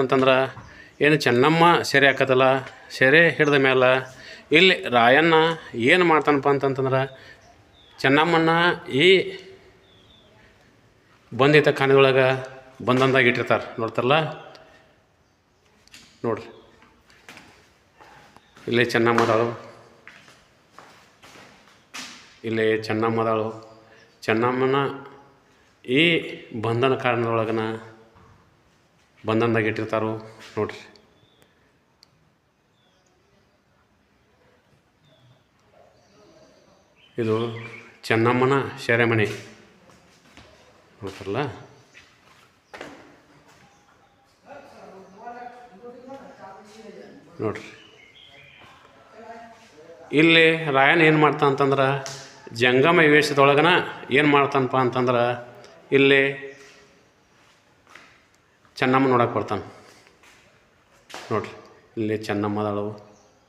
ಅಂತಂತಂದ್ರೆ ಏನು ಚೆನ್ನಮ್ಮ ಸೆರೆ ಹಾಕತ್ತಲ್ಲ, ಸೆರೆ ಹಿಡ್ದ ಮೇಲೆ ಇಲ್ಲಿ ರಾಯಣ್ಣ ಏನು ಮಾಡ್ತಾನಪ್ಪ ಅಂತಂತಂದ್ರೆ ಚೆನ್ನಮ್ಮನ ಈ ಬಂಧಿತ ಖಾನೆದೊಳಗೆ ಬಂಧನದಾಗ ಇಟ್ಟಿರ್ತಾರೆ. ನೋಡ್ತಾರಲ್ಲ, ನೋಡ್ರಿ ಇಲ್ಲಿ ಚೆನ್ನಮ್ಮದಾಳು, ಇಲ್ಲಿ ಚೆನ್ನಮ್ಮದಾಳು. ಚೆನ್ನಮ್ಮನ ಈ ಬಂಧನ ಕಾರಣದೊಳಗನ ಬಂಧನದಾಗ ಇಟ್ಟಿರ್ತಾರೋ ನೋಡ್ರಿ. ಇದು ಚೆನ್ನಮ್ಮನ ಸೆರೆಮನೆ ನೋಡ್ತಾರಲ್ಲ. ನೋಡ್ರಿ ಇಲ್ಲಿ ರಾಯಣ್ಣ ಏನು ಮಾಡ್ತಾನ ಅಂತಂದ್ರೆ ಜಂಗಮ ವೇಷದೊಳಗನ ಏನು ಮಾಡ್ತಾನಪ್ಪ ಅಂತಂದ್ರೆ ಇಲ್ಲಿ ಚೆನ್ನಮ್ಮ ನೋಡಕ್ಕೆ ಬರ್ತಾನೆ. ನೋಡ್ರಿ ಇಲ್ಲಿ ಚೆನ್ನಮ್ಮದಳು.